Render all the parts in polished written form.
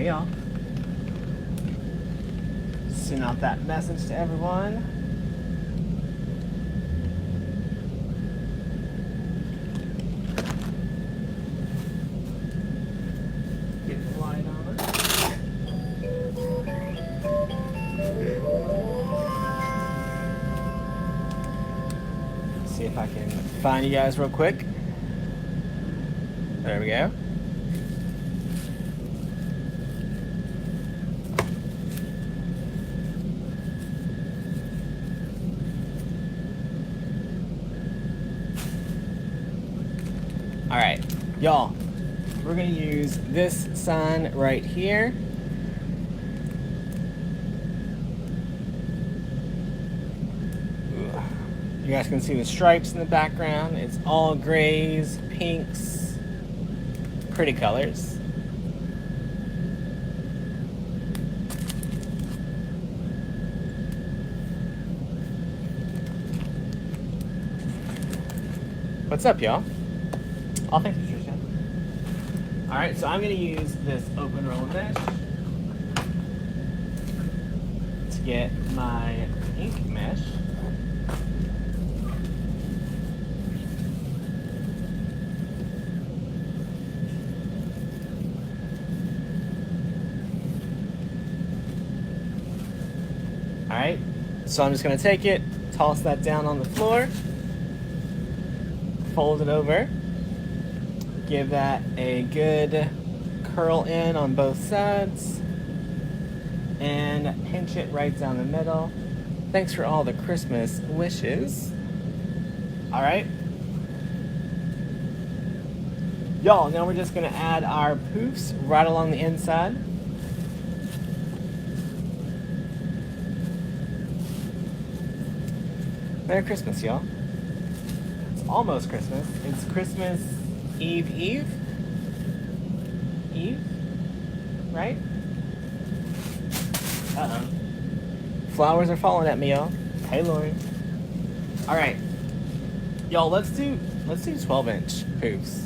Hey y'all. Send out that message to everyone. Get the light on. See if I can find you guys real quick. There we go. All right, y'all, we're gonna use this sign right here. You guys can see the stripes in the background. It's all grays, pinks, pretty colors. What's up, y'all? Oh, thanks, Patricia. All right, so I'm gonna use this open roll mesh to get my ink mesh. All right, so I'm just gonna take it, toss that down on the floor, fold it over, give that a good curl in on both sides, and pinch it right down the middle. Thanks for all the Christmas wishes. All right. Y'all, now we're just gonna add our poofs right along the inside. Merry Christmas, y'all. It's almost Christmas. It's Christmas Eve? Eve? Right? Uh-oh. Flowers are falling at me, y'all. Hey, Lauren. All right. Y'all, let's do 12-inch poofs.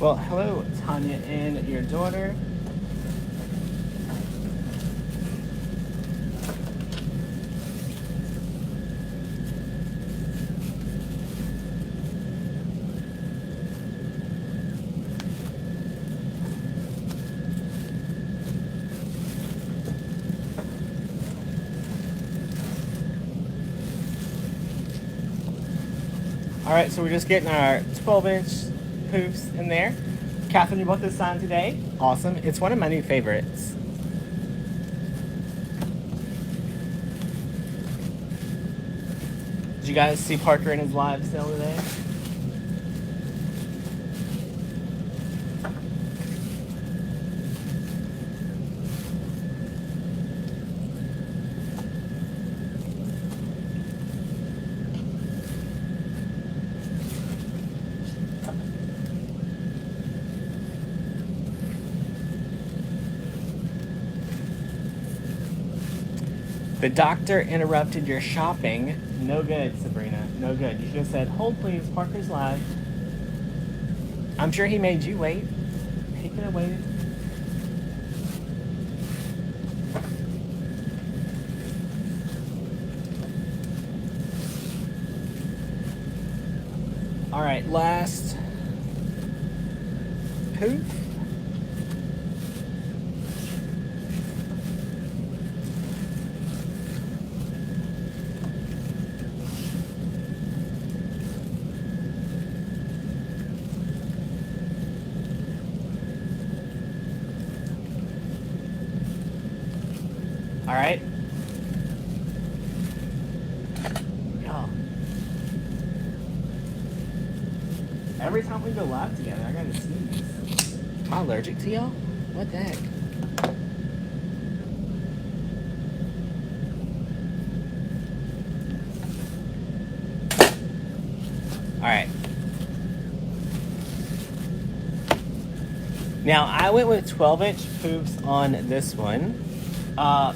Well, hello, Tanya and your daughter. All right, so we're just getting our 12-inch poofs in there. Catherine, you bought this sign today? Awesome. It's one of my new favorites. Did you guys see Parker in his live sale today? The doctor interrupted your shopping. No good, Sabrina. No good. You should have said, hold please, Parker's live. I'm sure he made you wait. He could have waited. All right, last poof. All right. Y'all. Every time we go live together, I gotta sneeze. Am I allergic to y'all? What the heck? Now, I went with 12-inch poofs on this one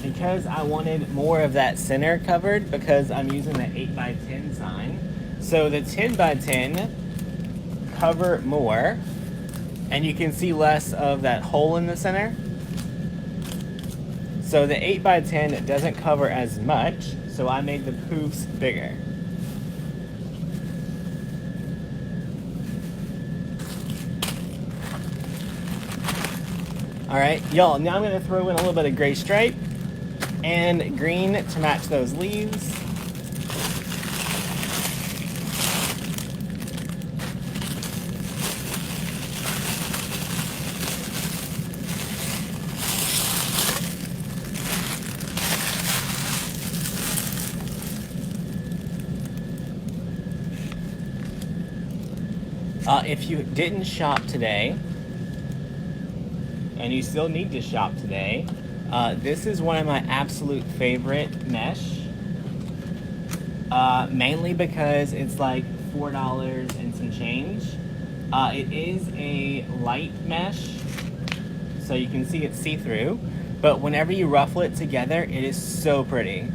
because I wanted more of that center covered because I'm using the 8x10 sign. So the 10x10 cover more, and you can see less of that hole in the center. So the 8x10 doesn't cover as much, so I made the poofs bigger. Alright, y'all, now I'm going to throw in a little bit of gray stripe and green to match those leaves. If you didn't shop today, and you still need to shop today, this is one of my absolute favorite mesh. Mainly because it's like $4 and some change. It is a light mesh, so you can see it's see-through, but whenever you ruffle it together, it is so pretty.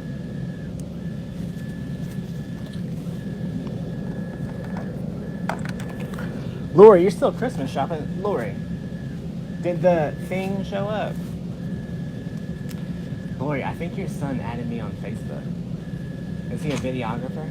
Lori, you're still Christmas shopping. Lori, did the thing show up? Lori, I think your son added me on Facebook. Is he a videographer?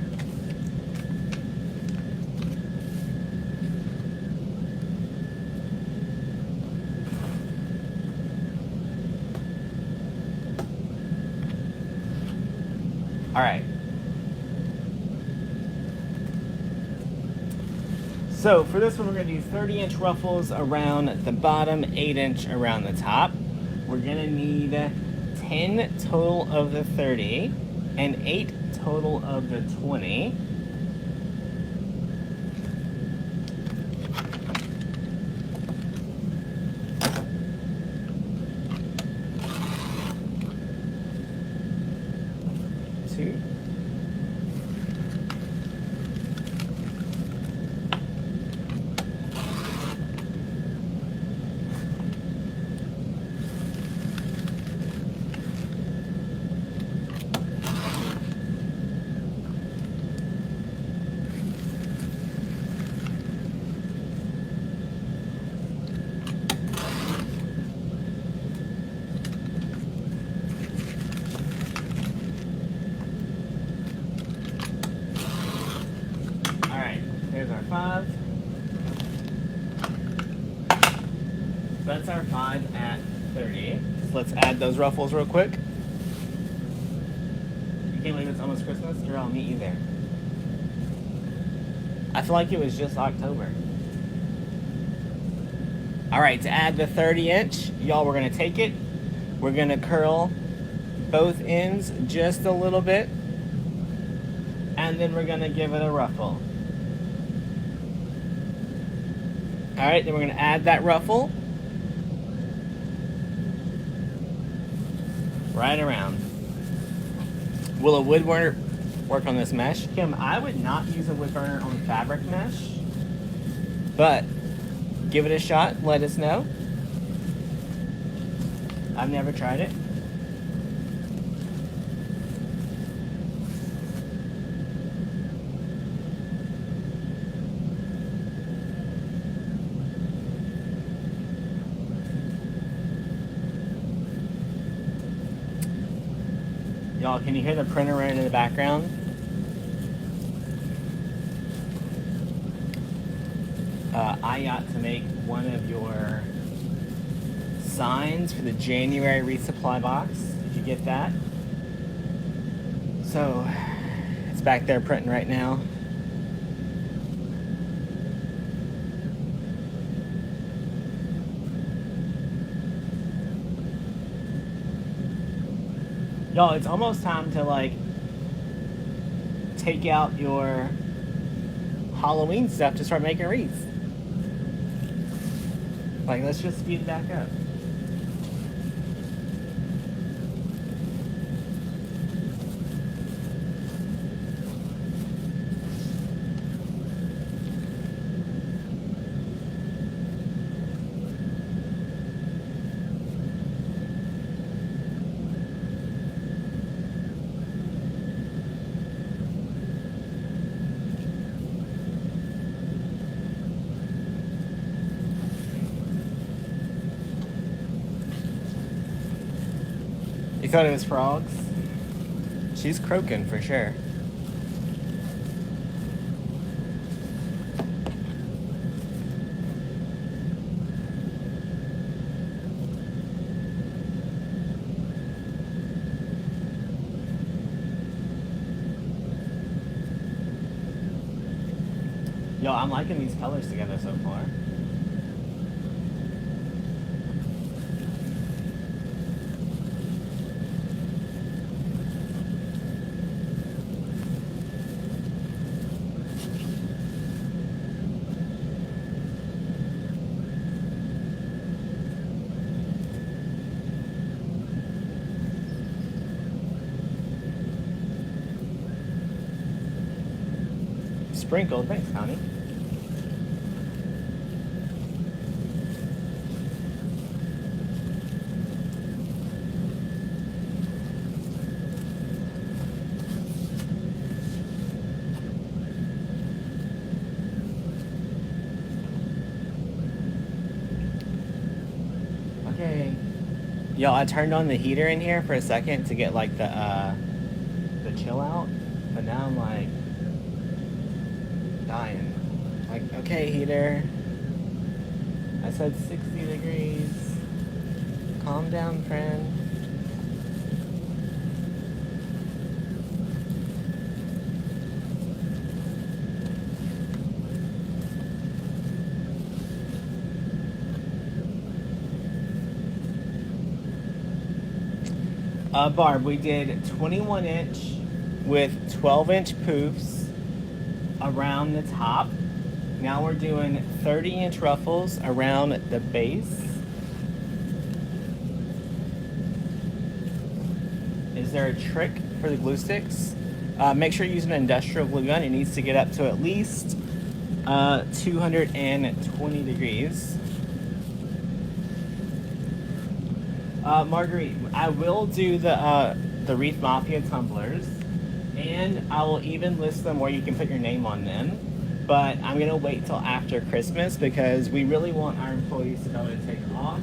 All right. So for this one, we're going to do 30-inch ruffles around the bottom, 8-inch around the top. We're going to need 10 total of the 30 and 8 total of the 20. Two. There's our 5. So that's our 5 at 30. So let's add those ruffles real quick. You can't believe it's almost Christmas? Girl, I'll meet you there. I feel like it was just October. Alright, to add the 30-inch, y'all, we're going to take it. We're going to curl both ends just a little bit. And then we're going to give it a ruffle. Alright, then we're going to add that ruffle right around. Will a wood burner work on this mesh? Kim, I would not use a wood burner on fabric mesh, but give it a shot, let us know. I've never tried it. Y'all, can you hear the printer running in the background? I got to make one of your signs for the January Wreath supply box, if you get that. So, it's back there printing right now. Y'all, it's almost time to, like, take out your Halloween stuff to start making wreaths. Like, let's just speed it back up. You thought it was frogs? She's croaking for sure. Yo, I'm liking these colors together so far. Sprinkled, thanks, Connie. Okay. Yo, I turned on the heater in here for a second to get like the chill out, but now I'm like dying. Like, okay, heater. I said 60 degrees. Calm down, friend. Barb, we did 21 inch with 12 inch poofs around the top. Now we're doing 30 inch ruffles around the base. Is there a trick for the glue sticks? Make sure you use an industrial glue gun. It needs to get up to at least 220 degrees. Marguerite, I will do the Wreath Mafia tumblers, and I will even list them where you can put your name on them. But I'm gonna wait till after Christmas because we really want our employees to be able to take off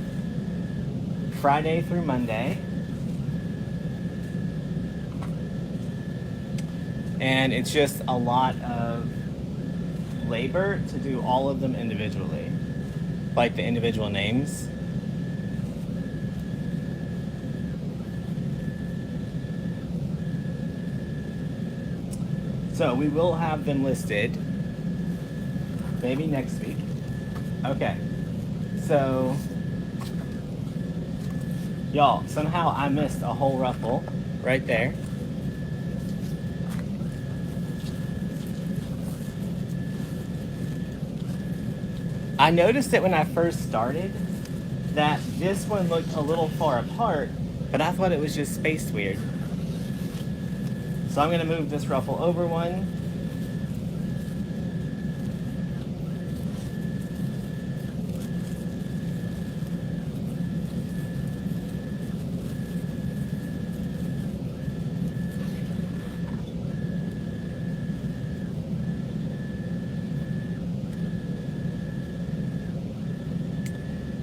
Friday through Monday. And it's just a lot of labor to do all of them individually, like the individual names. So we will have them listed maybe next week. Okay, so y'all, somehow I missed a whole ruffle right there. I noticed it when I first started that this one looked a little far apart, but I thought it was just spaced weird. So I'm gonna move this ruffle over one.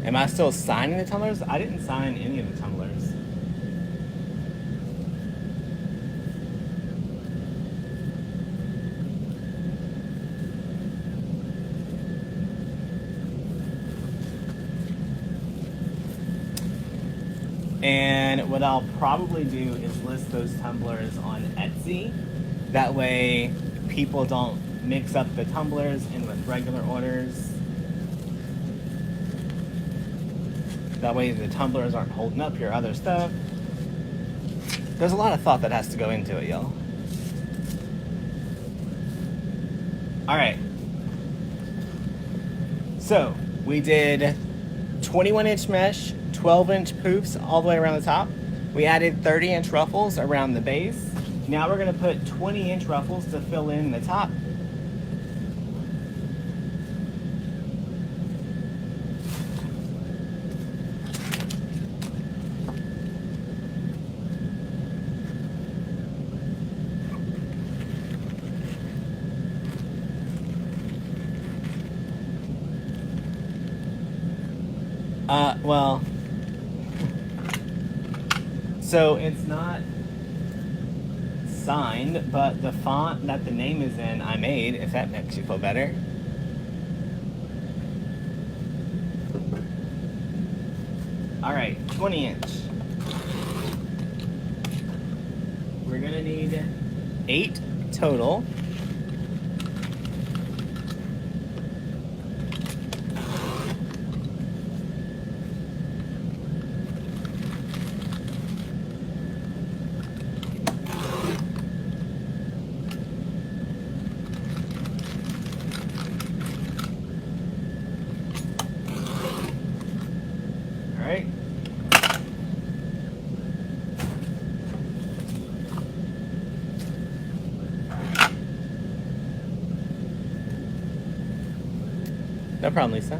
Am I still signing the tumblers? I didn't sign any of the tumblers. And what I'll probably do is list those tumblers on Etsy. That way people don't mix up the tumblers in with regular orders. That way the tumblers aren't holding up your other stuff. There's a lot of thought that has to go into it, y'all. All right. So we did 21 inch mesh, 12 inch poofs all the way around the top. We added 30 inch ruffles around the base. Now we're gonna put 20 inch ruffles to fill in the top. So it's not signed, but the font that the name is in, I made, if that makes you feel better. All right, 20 inch. We're gonna need 8 total. All right. No problem, Lisa.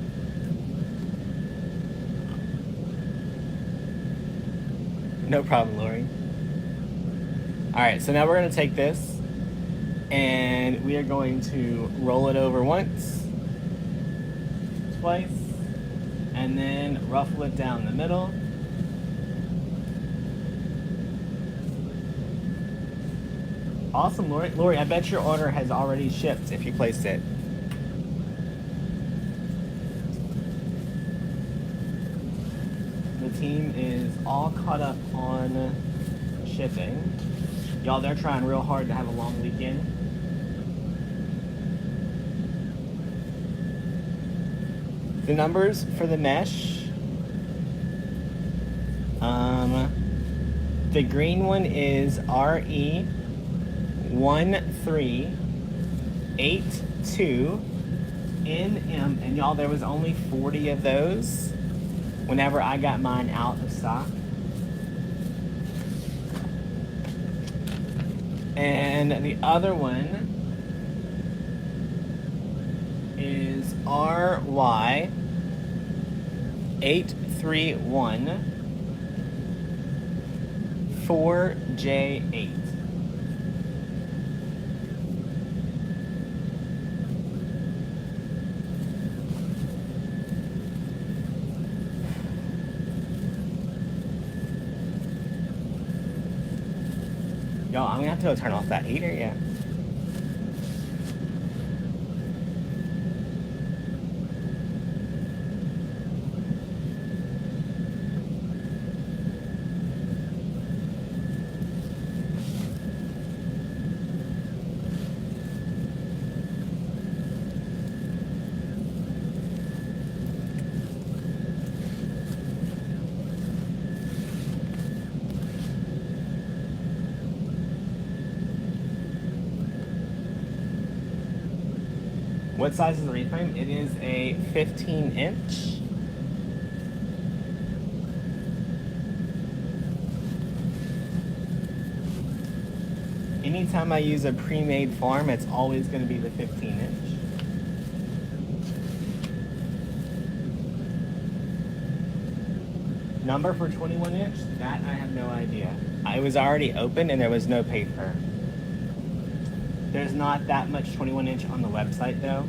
No problem, Lori. All right, so now we're gonna take this and we are going to roll it over once, twice, and then ruffle it down the middle. Awesome, Lori. Lori, I bet your order has already shipped if you placed it. The team is all caught up on shipping. Y'all, they're trying real hard to have a long weekend. The numbers for the mesh. The green one is RE1382NM, and y'all, there was only 40 of those whenever I got mine out of stock. And the other one is RY8314J8. Y'all, I'm gonna have to go turn off that heater, yeah. What size is the wreath frame? It is a 15 inch. Anytime I use a pre-made farm, it's always going to be the 15 inch. Number for 21 inch? That I have no idea. I was already open and there was no paper. There's not that much 21 inch on the website though.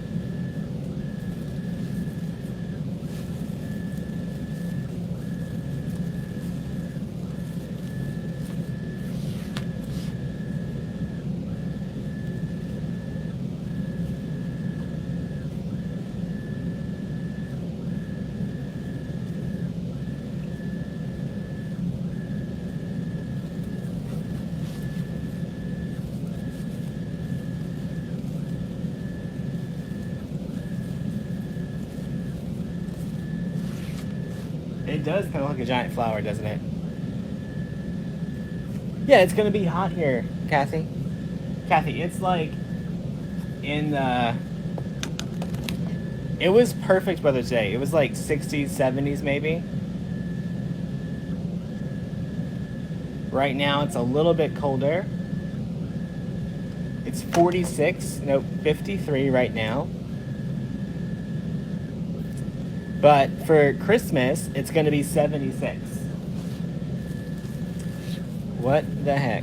It does kind of look like a giant flower, doesn't it? Yeah, it's gonna be hot here, Kathy. Kathy, it's like in the... It was perfect weather today. It was like 60s, 70s maybe. Right now it's a little bit colder. It's 46, no, 53 right now. But for Christmas, it's going to be 76. What the heck?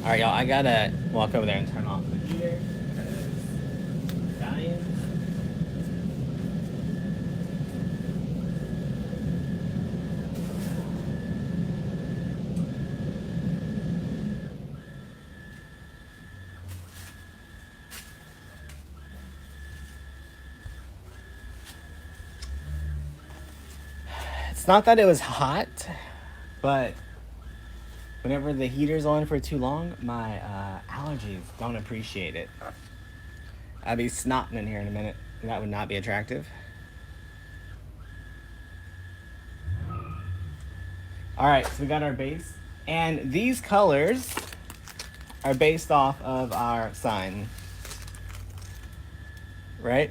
All right, y'all, I got to walk over there and turn off the heater because it's dying. It's not that it was hot, but whenever the heater's on for too long, my allergies don't appreciate it. I'd be snotting in here in a minute. That would not be attractive. All right, so we got our base. And these colors are based off of our sign. Right?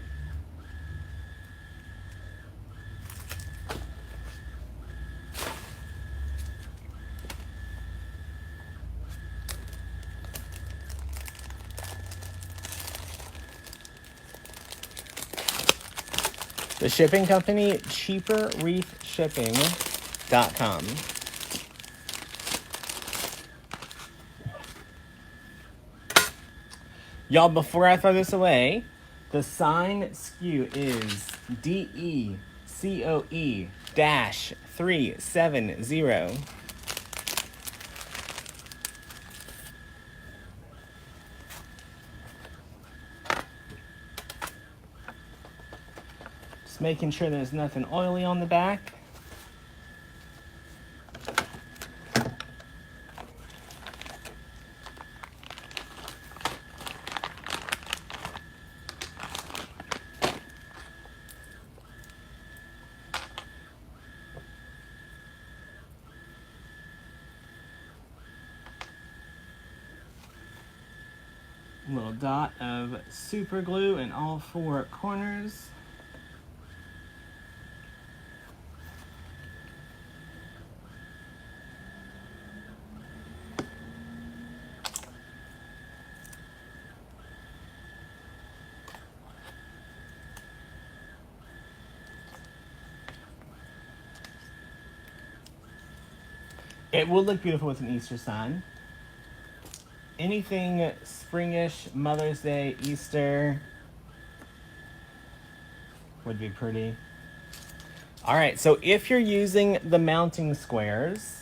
The shipping company, cheaperwreathshipping.com. Y'all, before I throw this away, the sign SKU is DECOE-370. Just making sure there's nothing oily on the back. A little dot of super glue in all four corners. It will look beautiful with an Easter sign. Anything springish, Mother's Day, Easter would be pretty. All right, so if you're using the mounting squares,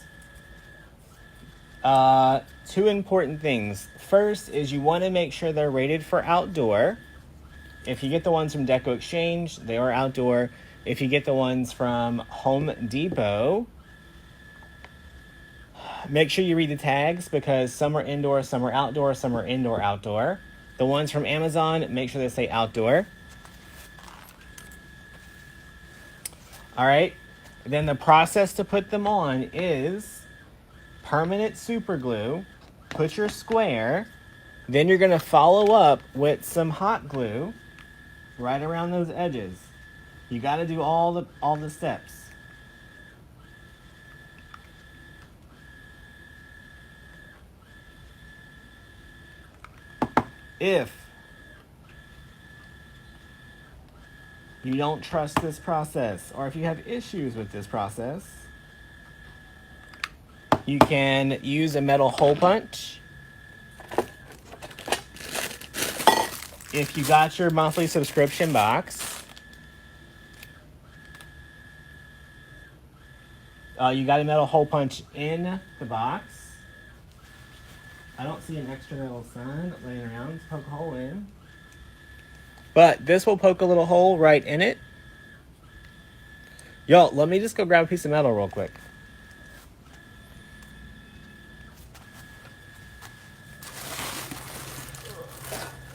two important things. First is you want to make sure they're rated for outdoor. If you get the ones from Deco Exchange, they are outdoor. If you get the ones from Home Depot, make sure you read the tags because some are indoor, some are outdoor, some are indoor, outdoor. The ones from Amazon, make sure they say outdoor. All right. Then the process to put them on is permanent super glue. Put your square. Then you're going to follow up with some hot glue right around those edges. You got to do all the steps. If you don't trust this process, or if you have issues with this process, you can use a metal hole punch. If you got your monthly subscription box, you got a metal hole punch in the box. I don't see an extra metal sign laying around. Let's poke a hole in. But this will poke a little hole right in it. Y'all, let me just go grab a piece of metal real quick.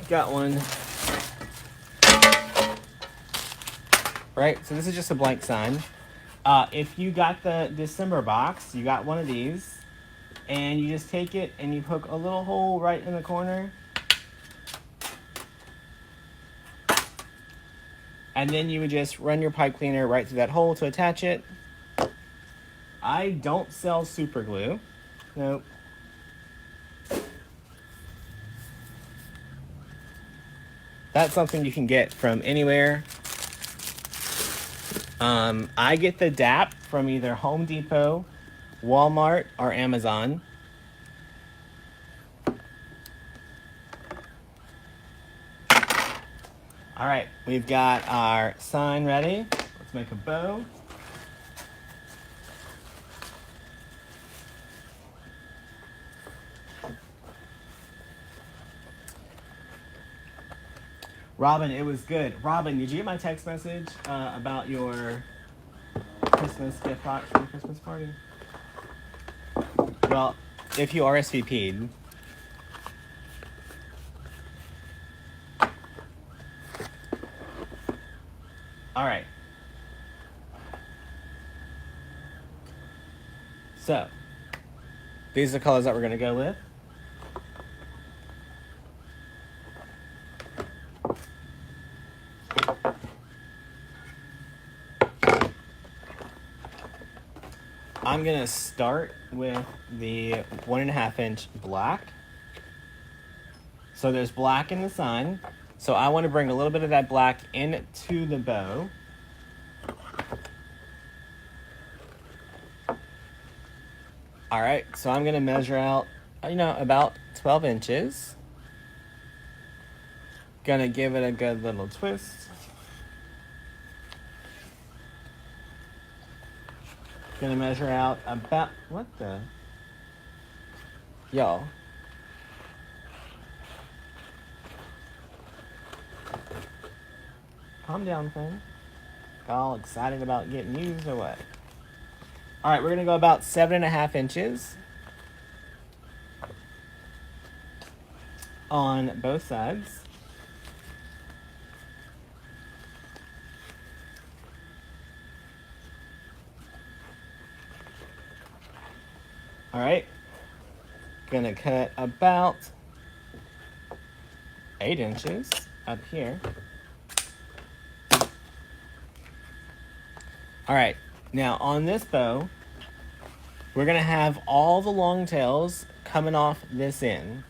Got one. Right, so this is just a blank sign. If you got the December box, you got one of these. And you just take it and you poke a little hole right in the corner. And then you would just run your pipe cleaner right through that hole to attach it. I don't sell super glue. Nope. That's something you can get from anywhere. I get the DAP from either Home Depot, Walmart, or Amazon. All right, we've got our sign ready. Let's make a bow. Robin, it was good. Robin, did you get my text message about your Christmas gift box for the Christmas party. Well, if you RSVP'd. All right. So, these are the colors that we're going to go with. I'm going to start with the 1.5 inch black. So there's black in the sun. So I want to bring a little bit of that black into the bow. All right, so I'm going to measure out, about 12 inches. Gonna give it a good little twist. Gonna measure out about, what the? Y'all. Calm down, friend. All excited about getting used or what? All right, we're gonna go about 7.5 inches on both sides. All right, gonna cut about 8 inches up here. All right, now on this bow, we're gonna have all the long tails coming off this end.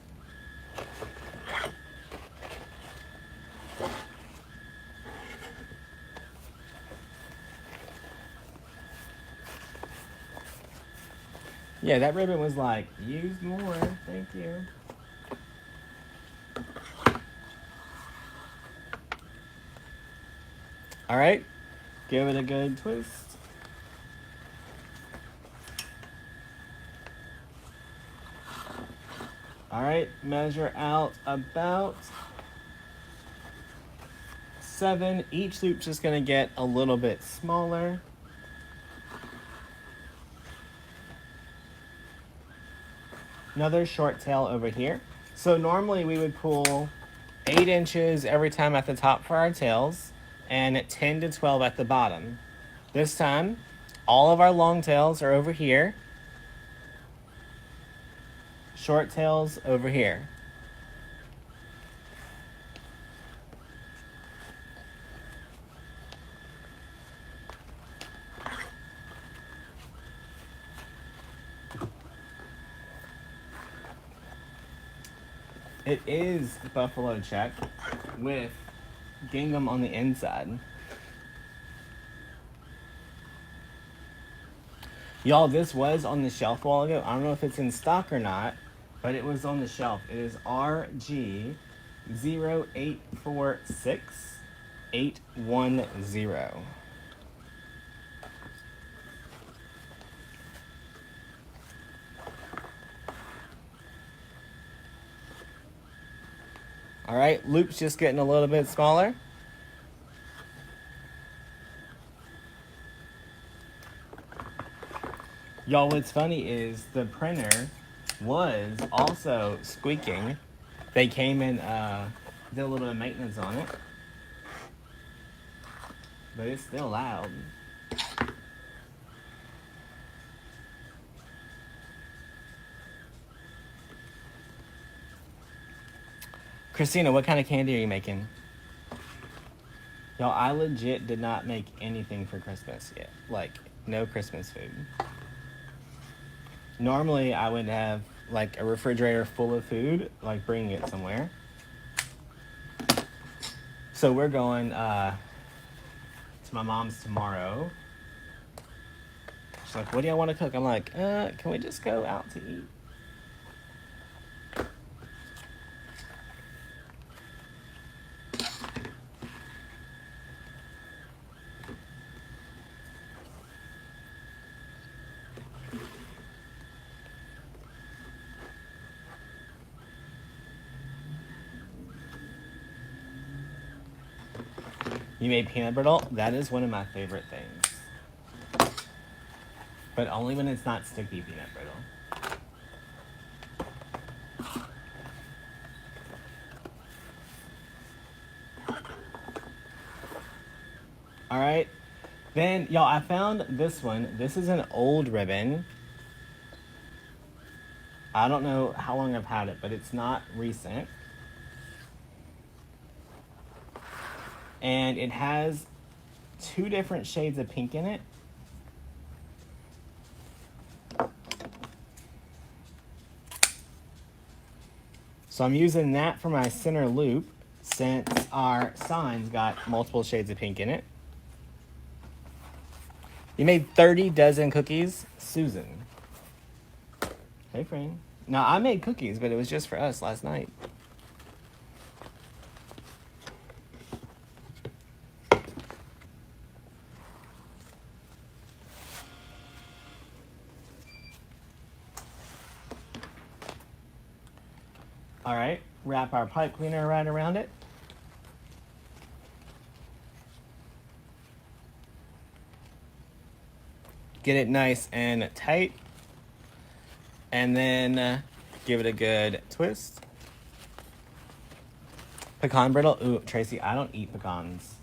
Yeah, that ribbon was like, use more, thank you. All right, give it a good twist. All right, measure out about 7. Each loop's just gonna get a little bit smaller. Another short tail over here. So normally we would pull 8 inches every time at the top for our tails and 10 to 12 at the bottom. This time, all of our long tails are over here. Short tails over here. It is buffalo check with gingham on the inside. Y'all, this was on the shelf a while ago. I don't know if it's in stock or not, but it was on the shelf. It is RG0846810. All right, loop's just getting a little bit smaller. Y'all, what's funny is the printer was also squeaking. They came and did a little bit of maintenance on it, but it's still loud. Christina, what kind of candy are you making? Y'all, I legit did not make anything for Christmas yet. Like, no Christmas food. Normally, I would have, like, a refrigerator full of food, like, bringing it somewhere. So we're going to my mom's tomorrow. She's like, what do you want to cook? I'm like, can we just go out to eat? You made peanut brittle? That is one of my favorite things. But only when it's not sticky peanut brittle. All right. Then, y'all, I found this one. This is an old ribbon. I don't know how long I've had it, but it's not recent. And it has 2 different shades of pink in it. So I'm using that for my center loop since our sign's got multiple shades of pink in it. You made 30 dozen cookies, Susan. Hey, friend. Now, I made cookies, but it was just for us last night. All right, wrap our pipe cleaner right around it. Get it nice and tight. And then give it a good twist. Pecan brittle. Ooh, Tracy, I don't eat pecans.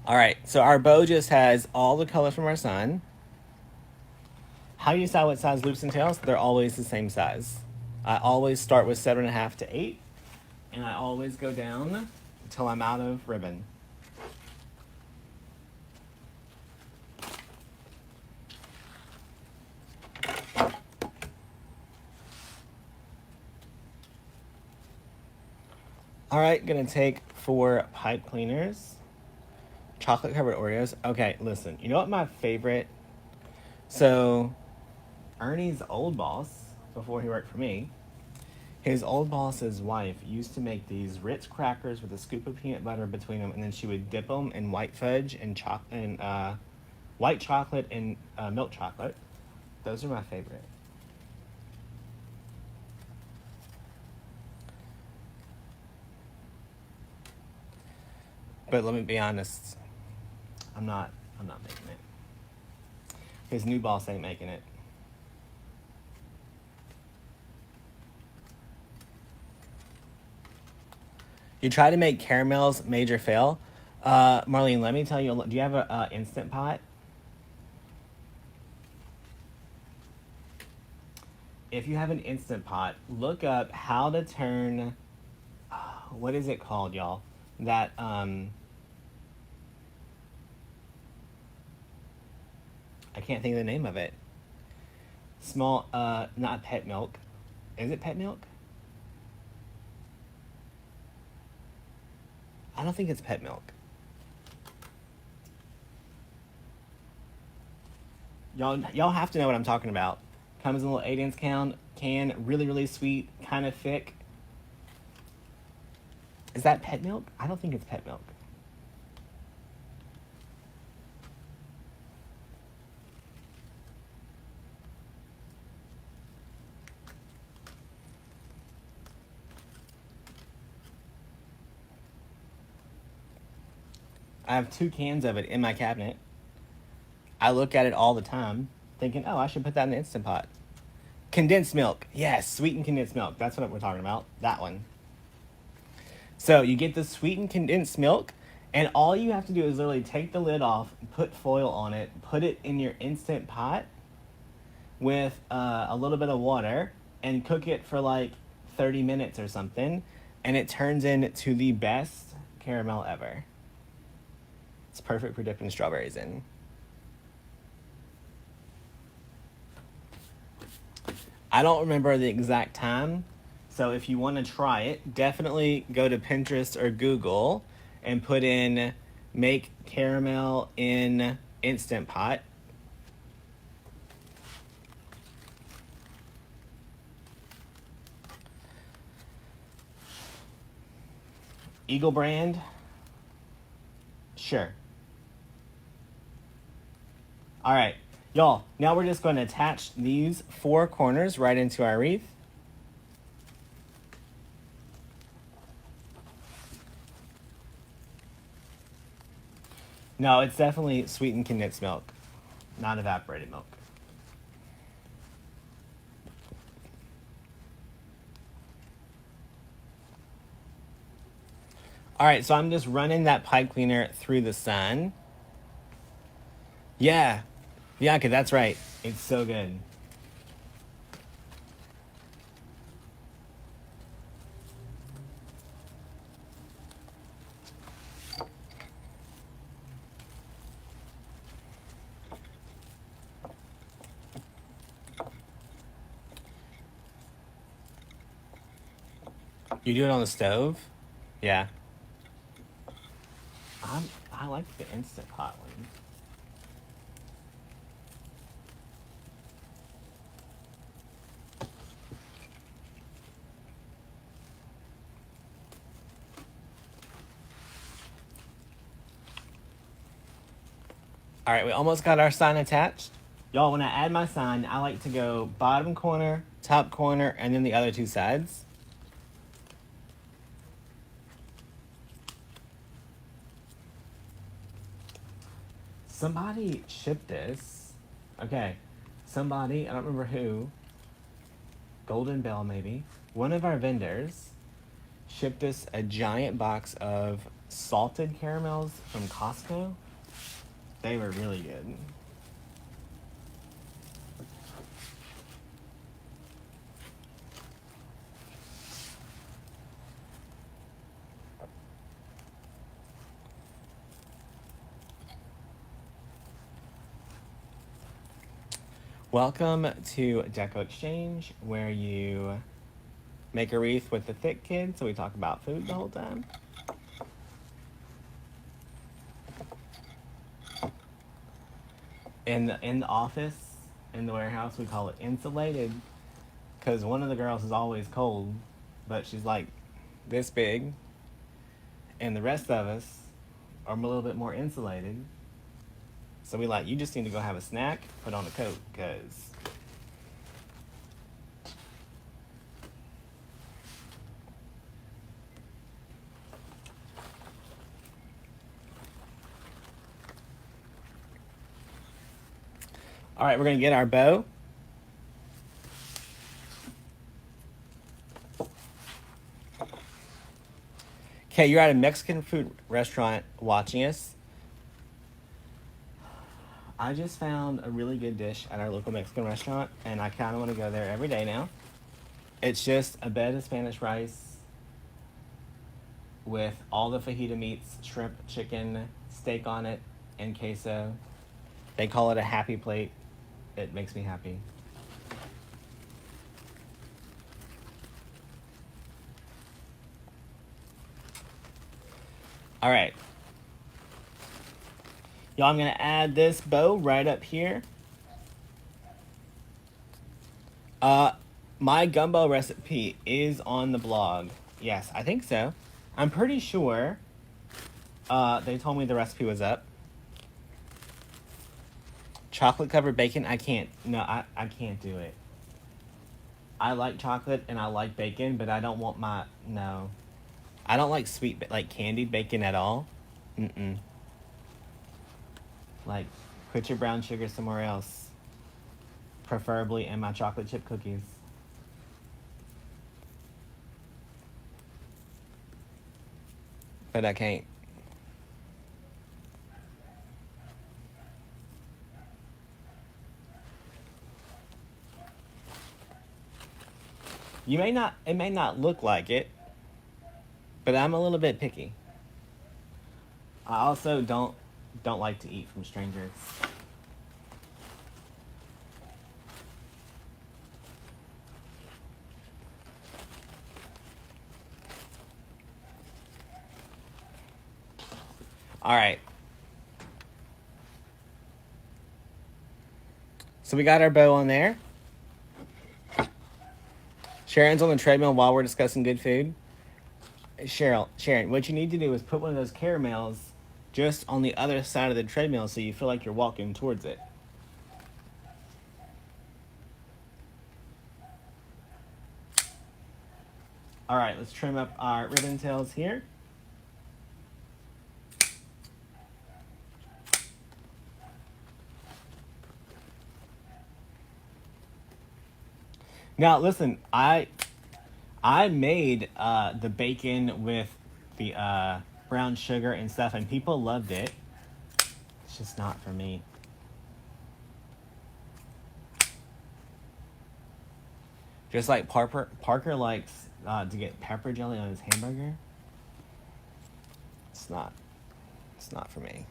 All right, so our bow just has all the colors from our sun. How do you decide what size loops and tails? They're always the same size. I always start with 7.5 to 8, and I always go down until I'm out of ribbon. All right, gonna take 4 pipe cleaners. Chocolate covered Oreos. Okay, listen, you know what my favorite? So, Ernie's old boss, before he worked for me, his old boss's wife used to make these Ritz crackers with a scoop of peanut butter between them, and then she would dip them in white fudge and white chocolate and milk chocolate. Those are my favorite. But let me be honest, I'm not making it. His new boss ain't making it. You try to make caramels, major fail. Marlene, let me tell you, do you have a Instant Pot? If you have an Instant Pot, look up how to turn, what is it called, y'all? That, I can't think of the name of it. Small, not pet milk. Is it pet milk? I don't think it's pet milk. Y'all have to know what I'm talking about. Comes in a little 8-ounce can, really, really sweet, kind of thick. Is that pet milk? I don't think it's pet milk. I have 2 cans of it in my cabinet. I look at it all the time, thinking, oh, I should put that in the Instant Pot. Condensed milk. Yes, sweetened condensed milk. That's what we're talking about. That one. So you get the sweetened condensed milk, and all you have to do is literally take the lid off, put foil on it, put it in your Instant Pot with a little bit of water, and cook it for like 30 minutes or something, and it turns into the best caramel ever. It's perfect for dipping strawberries in. I don't remember the exact time, so if you want to try it, definitely go to Pinterest or Google and put in make caramel in Instant Pot. Eagle brand? Sure. All right, y'all, now we're just going to attach these 4 corners right into our wreath. No, it's definitely sweetened condensed milk, not evaporated milk. All right, so I'm just running that pipe cleaner through the sun. Yeah, Bianca, that's right. It's so good. You do it on the stove? Yeah. I like the Instant Pot one. All right, we almost got our sign attached. Y'all, when I add my sign, I like to go bottom corner, top corner, and then the other two sides. Somebody shipped this. Okay, somebody, I don't remember who, Golden Bell maybe, one of our vendors shipped us a giant box of salted caramels from Costco. They were really good. Welcome to Deco Exchange, where you make a wreath with the thick kid, so we talk about food the whole time. In the office, in the warehouse, we call it insulated, because one of the girls is always cold, but she's like this big, and the rest of us are a little bit more insulated. So we like, you just need to go have a snack, put on a coat, because all right, we're gonna get our bow. Okay, you're at a Mexican food restaurant watching us. I just found a really good dish at our local Mexican restaurant, and I kind of want to go there every day now. It's just a bed of Spanish rice with all the fajita meats, shrimp, chicken, steak on it, and queso. They call it a happy plate. It makes me happy. All right. Y'all, I'm going to add this bow right up here. My gumbo recipe is on the blog. Yes, I think so. I'm pretty sure they told me the recipe was up. Chocolate covered bacon, I can't. No, I can't do it. I like chocolate and I like bacon, but I don't want my, no. I don't like sweet, like candied bacon at all. Mm-mm. Like, put your brown sugar somewhere else. Preferably in my chocolate chip cookies. But I can't. You may not, it may not look like it, but I'm a little bit picky. I also don't like to eat from strangers. All right. So we got our bow on there. Sharon's on the treadmill while we're discussing good food. Sharon, what you need to do is put one of those caramels just on the other side of the treadmill so you feel like you're walking towards it. All right, let's trim up our ribbon tails here. Now listen, I made the bacon with the brown sugar and stuff, and people loved it. It's just not for me. Just like Parker likes to get pepper jelly on his hamburger. It's not for me.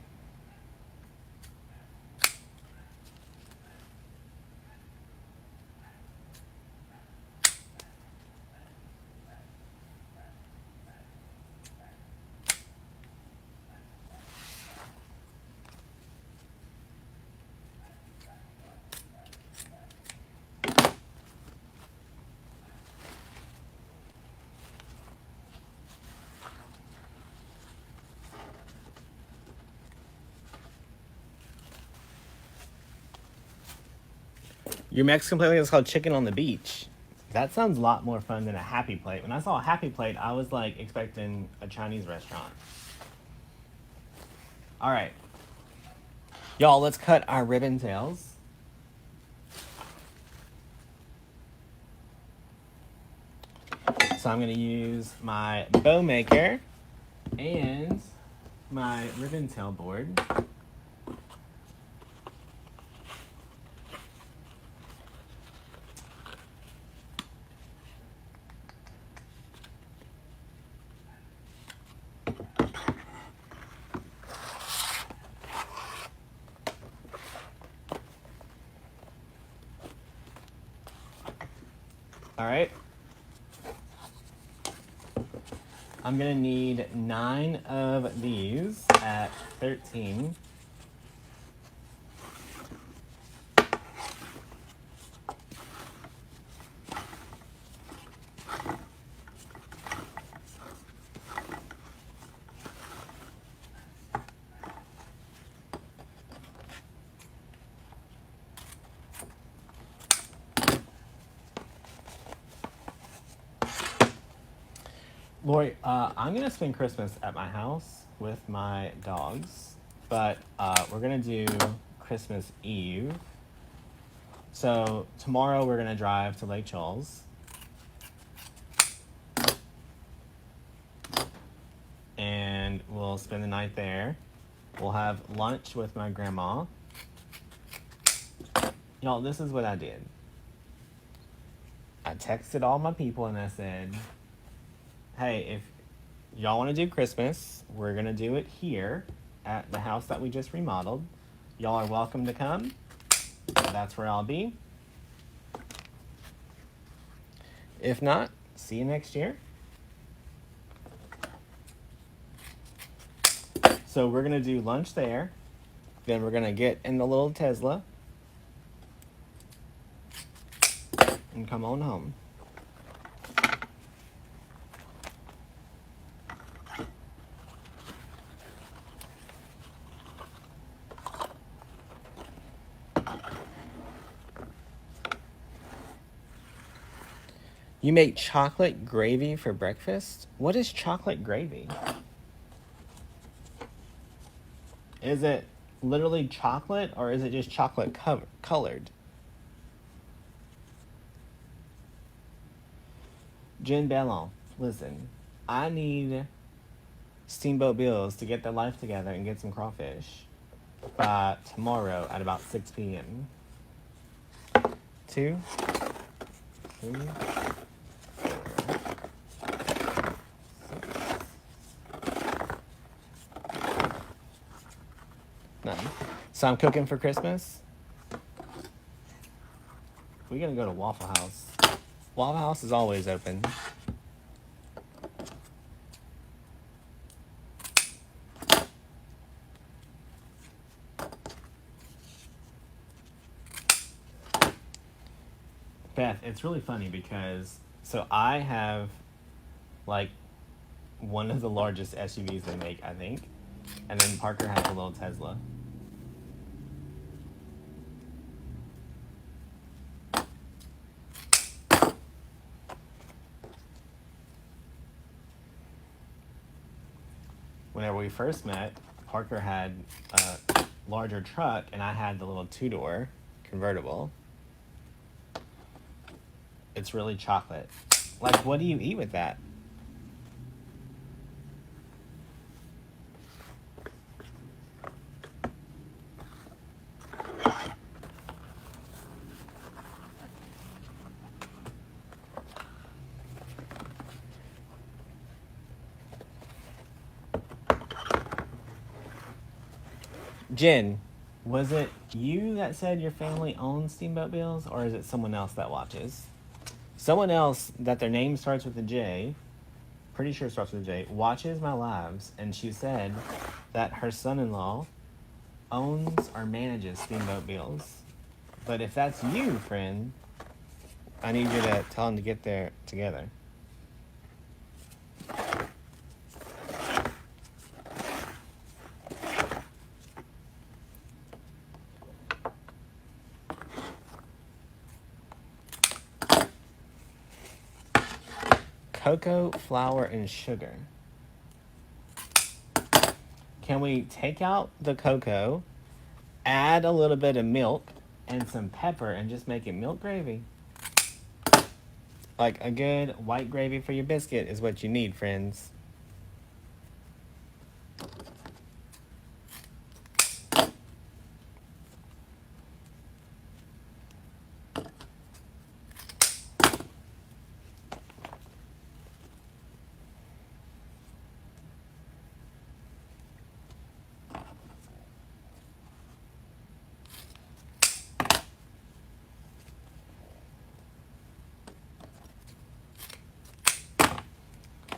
Your Mexican plate is called chicken on the beach. That sounds a lot more fun than a happy plate. When I saw a happy plate, I was like expecting a Chinese restaurant. All right. Y'all, let's cut our ribbon tails. So I'm going to use my bow maker and my ribbon tail board. All right. I'm gonna need 9 of these at 13. Lori, I'm gonna spend Christmas at my house with my dogs, but we're gonna do Christmas Eve. So tomorrow we're gonna drive to Lake Charles, and we'll spend the night there. We'll have lunch with my grandma. Y'all, this is what I did. I texted all my people and I said, hey, if y'all want to do Christmas, we're going to do it here at the house that we just remodeled. Y'all are welcome to come. That's where I'll be. If not, see you next year. So we're going to do lunch there. Then we're going to get in the little Tesla and come on home. You make chocolate gravy for breakfast? What is chocolate gravy? Is it literally chocolate or is it just chocolate colored? Jen Bellon, listen, I need Steamboat Bills to get their life together and get some crawfish by tomorrow at about 6 p.m. 2, 3, 9. So I'm cooking for Christmas. We're gonna go to Waffle House. Waffle House is always open. Beth, it's really funny because so I have like one of the largest SUVs they make, I think, and then Parker has a little Tesla. Whenever we first met, Parker had a larger truck and I had the little 2-door convertible. It's really chocolate. Like, what do you eat with that? Jen, was it you that said your family owns Steamboat Bills, or is it someone else that watches? Someone else that their name starts with a J, pretty sure it starts with a J, watches my lives, and she said that her son-in-law owns or manages Steamboat Bills. But if that's you, friend, I need you to tell him to get there together. Cocoa, flour, and sugar. Can we take out the cocoa, add a little bit of milk and some pepper, and just make it milk gravy? Like a good white gravy for your biscuit is what you need, friends.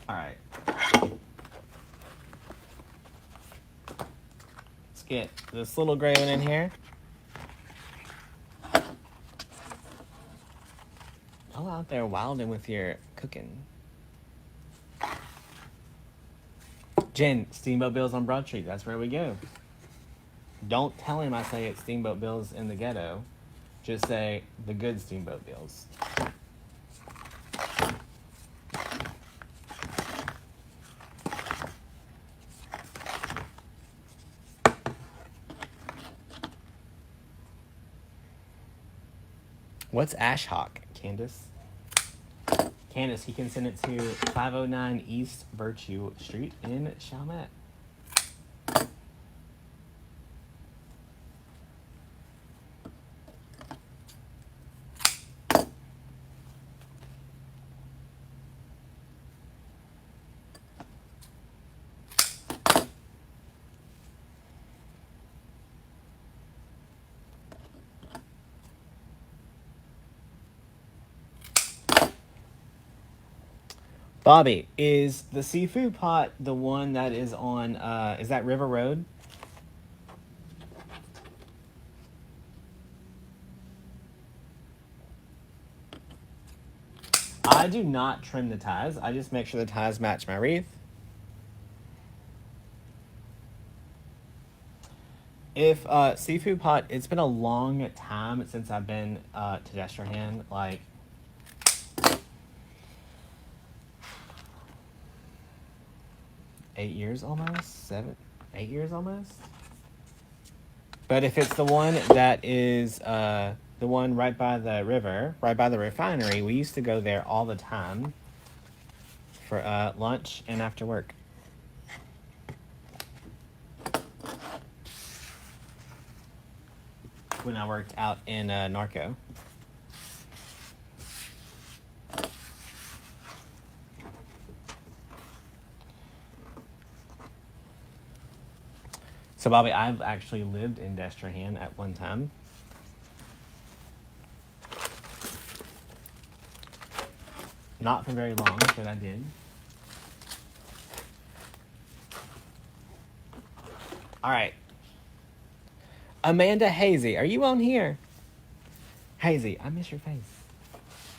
All right. Let's get this little gray one in here. Go out there wilding with your cooking. Jen, Steamboat Bills on Broad Street. That's where we go. Don't tell him I say it's Steamboat Bills in the ghetto. Just say the good Steamboat Bills. What's Ash Hawk, Candace? Candace, he can send it to 509 East Virtue Street in Chalmette. Bobby, is the seafood pot the one that is on, is that River Road? I do not trim the ties. I just make sure the ties match my wreath. If seafood pot, it's been a long time since I've been to Destrehan, like 8 years almost, 8 years almost. But if it's the one that is the one right by the river, right by the refinery, we used to go there all the time for lunch and after work. When I worked out in Narco. So, Bobby, I've actually lived in Destrehan at one time. Not for very long, but I did. All right. Amanda Hazy, are you on here? Hazy, I miss your face.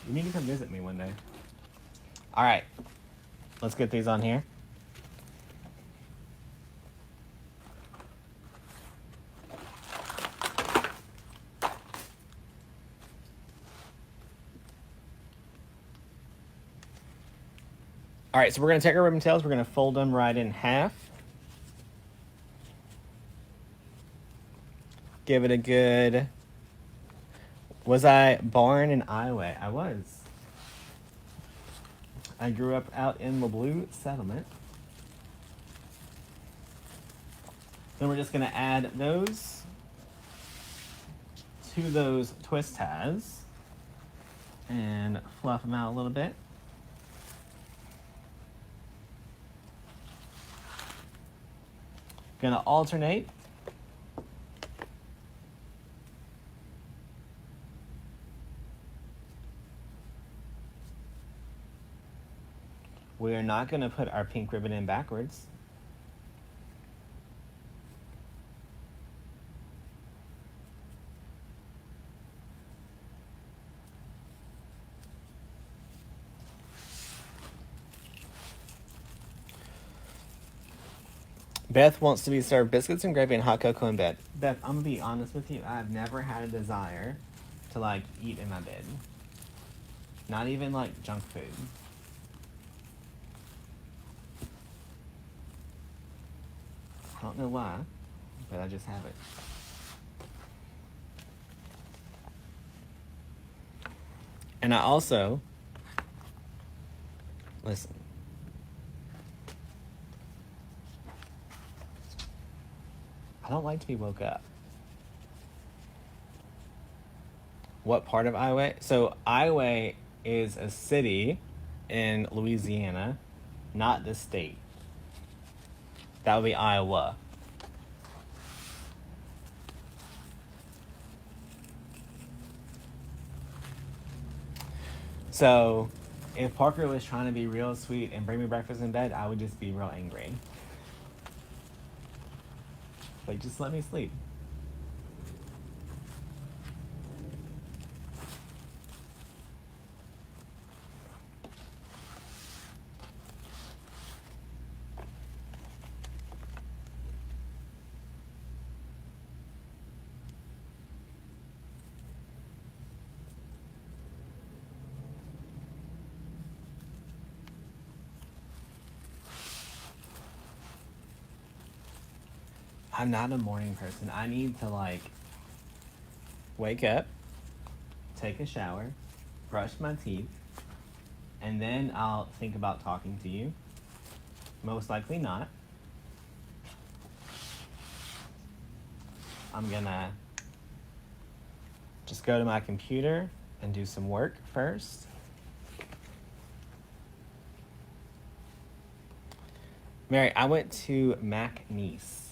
You need to come visit me one day. All right. Let's get these on here. All right, so we're going to take our ribbon tails. We're going to fold them right in half. Give it a good... Was I born in Iowa? I was. I grew up out in the Blue Settlement. Then we're just going to add those to those twist ties and fluff them out a little bit. Gonna alternate. We're not gonna put our pink ribbon in backwards. Beth wants to be served biscuits and gravy and hot cocoa in bed. Beth, I'm gonna be honest with you. I've never had a desire to like eat in my bed. Not even like junk food. I don't know why, but I just have it. And I also, listen. I don't like to be woke up. What part of Iowa? So Iowa is a city in Louisiana, not the state. That would be Iowa. So if Parker was trying to be real sweet and bring me breakfast in bed, I would just be real angry. Like, just let me sleep. I'm not a morning person. I need to like wake up, take a shower, brush my teeth, and then I'll think about talking to you. Most likely not. I'm gonna just go to my computer and do some work first. Mary, I went to McNeese.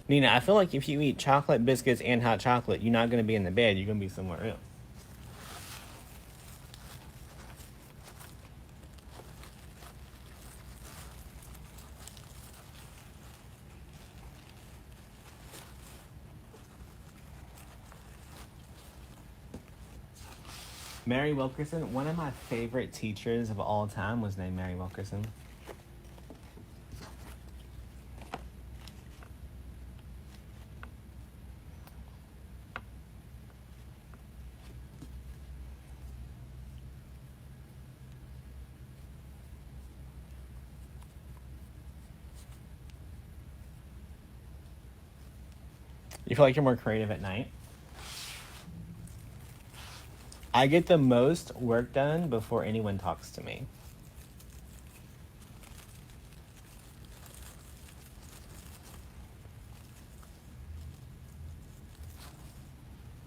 Nina, I feel like if you eat chocolate, biscuits, and hot chocolate, you're not going to be in the bed. You're going to be somewhere else. Mary Wilkerson, one of my favorite teachers of all time was named Mary Wilkerson. You feel like you're more creative at night? I get the most work done before anyone talks to me.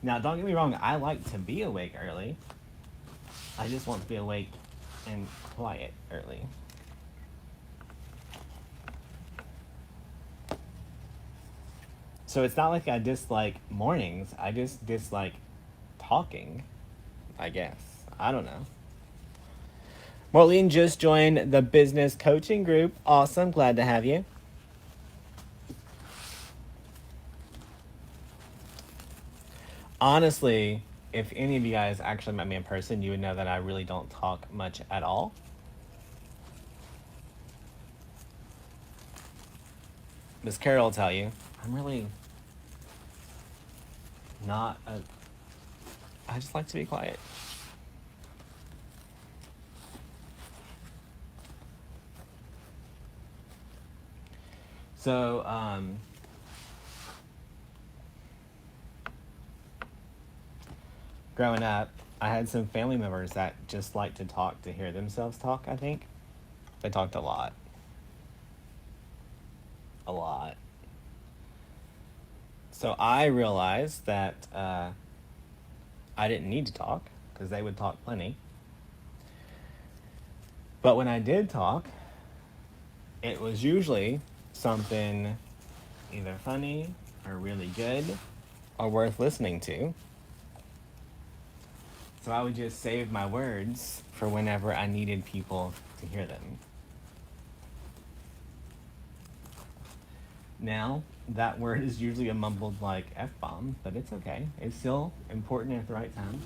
Now, don't get me wrong, I like to be awake early. I just want to be awake and quiet early. So it's not like I dislike mornings. I just dislike talking, I guess. I don't know. Marlene just joined the business coaching group. Awesome. Glad to have you. Honestly, if any of you guys actually met me in person, you would know that I really don't talk much at all. Miss Carol will tell you, I'm really not a... I just like to be quiet. So, growing up, I had some family members that just like to talk to hear themselves talk, I think. They talked a lot. A lot. So I realized that I didn't need to talk because they would talk plenty. But when I did talk, it was usually something either funny or really good or worth listening to. So I would just save my words for whenever I needed people to hear them. Now, that word is usually a mumbled like F-bomb, but it's okay. It's still important at the right time.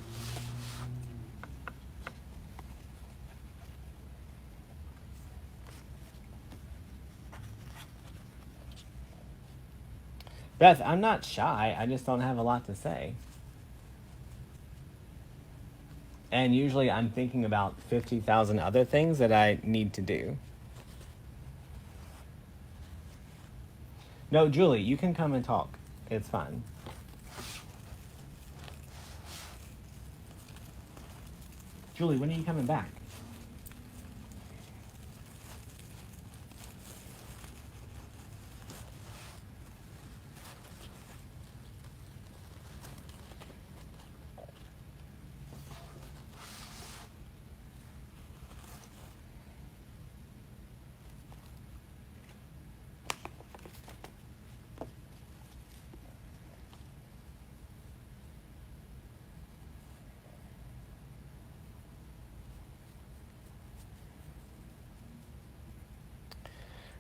Beth, I'm not shy. I just don't have a lot to say. And usually I'm thinking about 50,000 other things that I need to do. No, Julie, you can come and talk. It's fine. Julie, when are you coming back?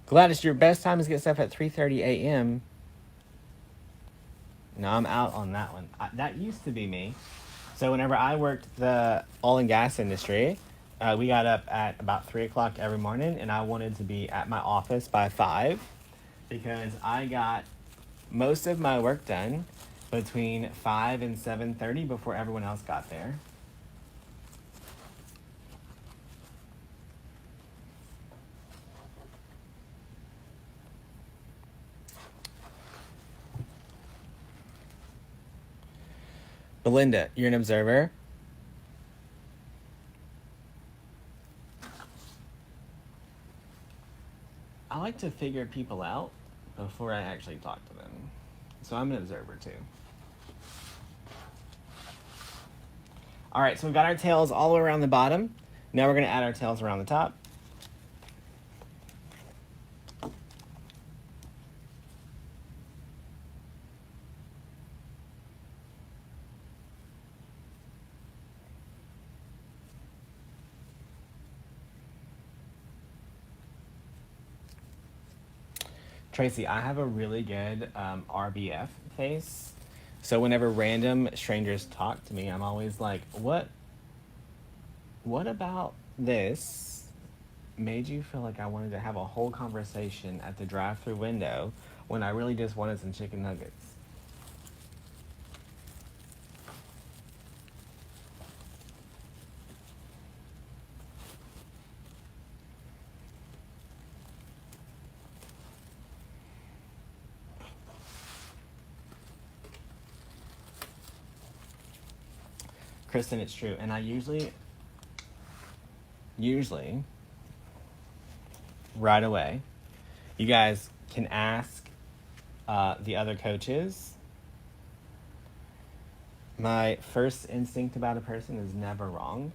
Gladys, your best time is to get stuff at 3:30 a.m. No, I'm out on that one. That used to be me. So whenever I worked the oil and gas industry, we got up at about 3 o'clock every morning, and I wanted to be at my office by 5 because I got most of my work done between 5 and 7:30 before everyone else got there. Belinda, you're an observer. I like to figure people out before I actually talk to them. So I'm an observer too. All right, so we've got our tails all the way around the bottom. Now we're going to add our tails around the top. Tracy, I have a really good RBF face. So whenever random strangers talk to me, I'm always like, what about this made you feel like I wanted to have a whole conversation at the drive-through window when I really just wanted some chicken nuggets? Kristen, it's true. And I usually, right away, you guys can ask the other coaches. My first instinct about a person is never wrong.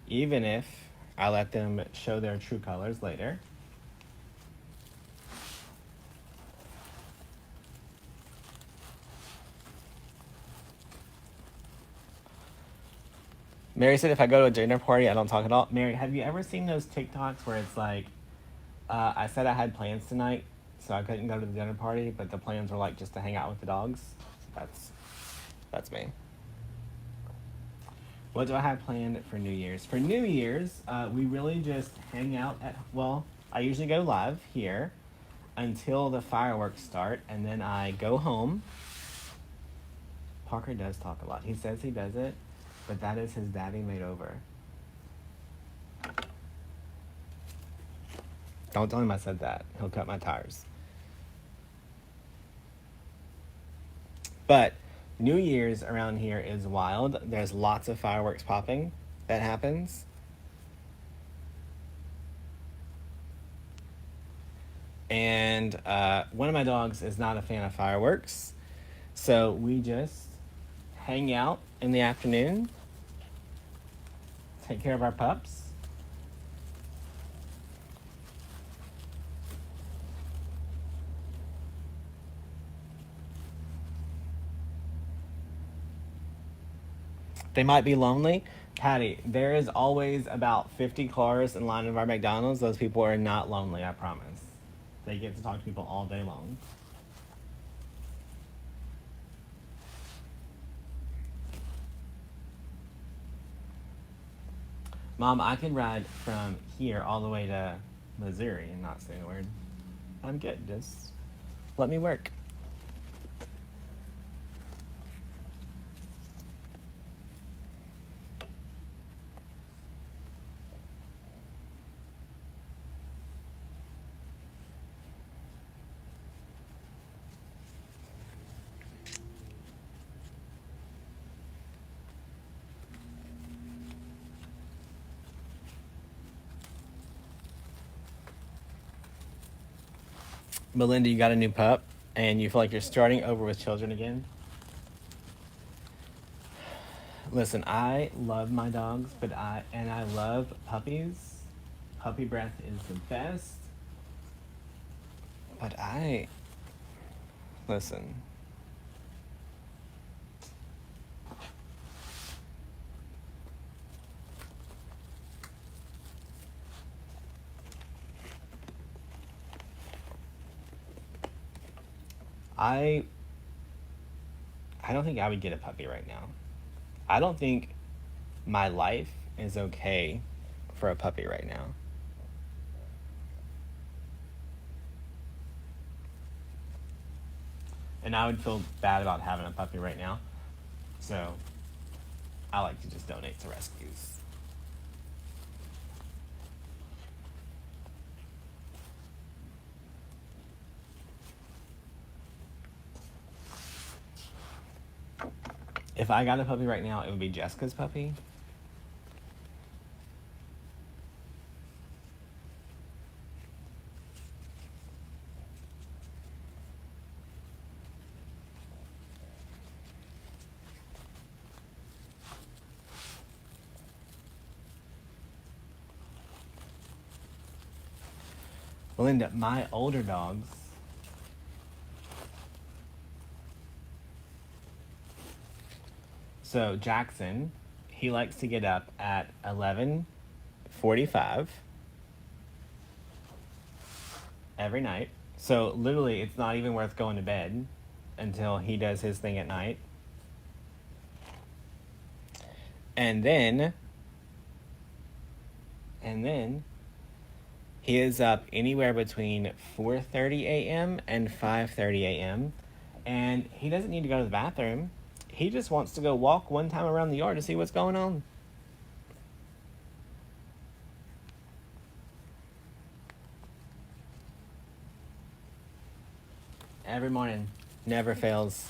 Even if I let them show their true colors later. Mary said if I go to a dinner party, I don't talk at all. Mary, have you ever seen those TikToks where it's like, I said I had plans tonight, so I couldn't go to the dinner party, but the plans were like just to hang out with the dogs? That's me. What do I have planned for New Year's? For New Year's, we really just hang out at, well, I usually go live here until the fireworks start, and then I go home. Parker does talk a lot. He says he does it, but that is his daddy made over. Don't tell him I said that. He'll cut my tires. But New Year's around here is wild. There's lots of fireworks popping that happens. And one of my dogs is not a fan of fireworks. So we just hang out in the afternoon, take care of our pups. They might be lonely. Patty, there is always about 50 cars in line of our McDonald's. Those people are not lonely, I promise. They get to talk to people all day long. Mom, I can ride from here all the way to Missouri and not say a word. I'm good. Just let me work. Melinda, you got a new pup and you feel like you're starting over with children again? Listen, I love my dogs, but I love puppies. Puppy breath is the best. But listen. I don't think I would get a puppy right now. I don't think my life is okay for a puppy right now. And I would feel bad about having a puppy right now. So I like to just donate to rescues. If I got a puppy right now, it would be Jessica's puppy. Melinda, my older dogs. So Jackson, he likes to get up at 11:45 every night. So literally, it's not even worth going to bed until he does his thing at night. And then he is up anywhere between 4:30 a.m. and 5:30 a.m. And he doesn't need to go to the bathroom. He just wants to go walk one time around the yard to see what's going on. Every morning. Never fails.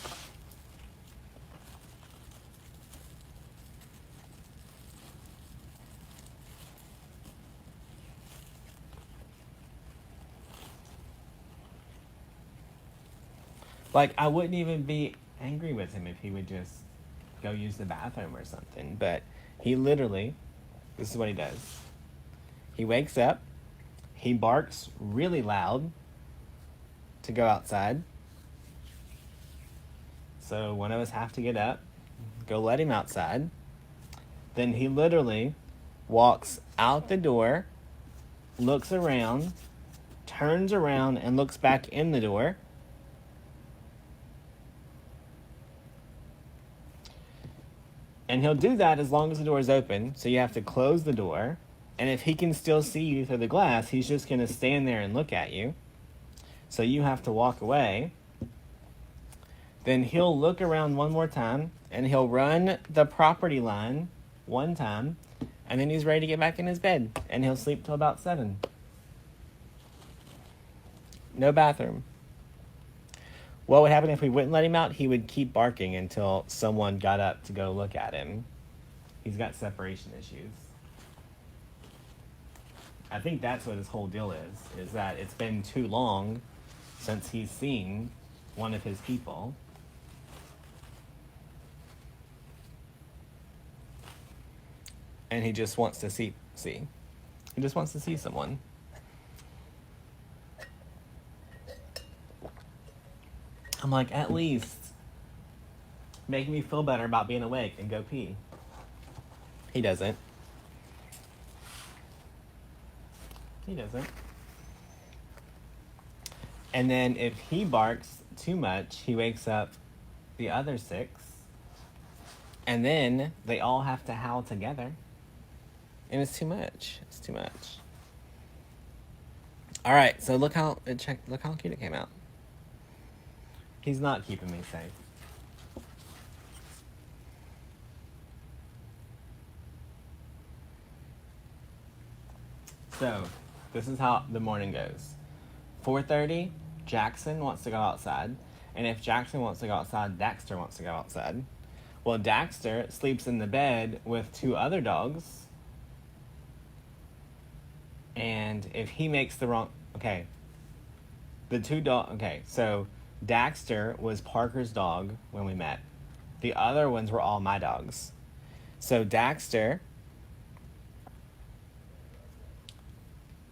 Like, I wouldn't even be angry with him if he would just go use the bathroom or something. But he literally, this is what he does. He wakes up, he barks really loud to go outside. So one of us have to get up, go let him outside. Then he literally walks out the door, looks around, turns around, and looks back in the door. And he'll do that as long as the door is open, so you have to close the door. And if he can still see you through the glass, he's just going to stand there and look at you. So you have to walk away. Then he'll look around one more time, and he'll run the property line one time, and then he's ready to get back in his bed, and he'll sleep till about 7. No bathroom. What would happen if we wouldn't let him out? He would keep barking until someone got up to go look at him. He's got separation issues. I think that's what his whole deal is that it's been too long since he's seen one of his people. And he just wants to see. He just wants to see someone. I'm like, at least make me feel better about being awake and go pee. He doesn't. He doesn't. And then if he barks too much, he wakes up the other 6. And then they all have to howl together. And it's too much. It's too much. All right, so look how cute it came out. He's not keeping me safe. So, this is how the morning goes. 4:30, Jackson wants to go outside. And if Jackson wants to go outside, Daxter wants to go outside. Well, Daxter sleeps in the bed with 2 other dogs. And if he makes the wrong... Okay. The 2 dogs... Okay, so Daxter was Parker's dog when we met. The other ones were all my dogs. So Daxter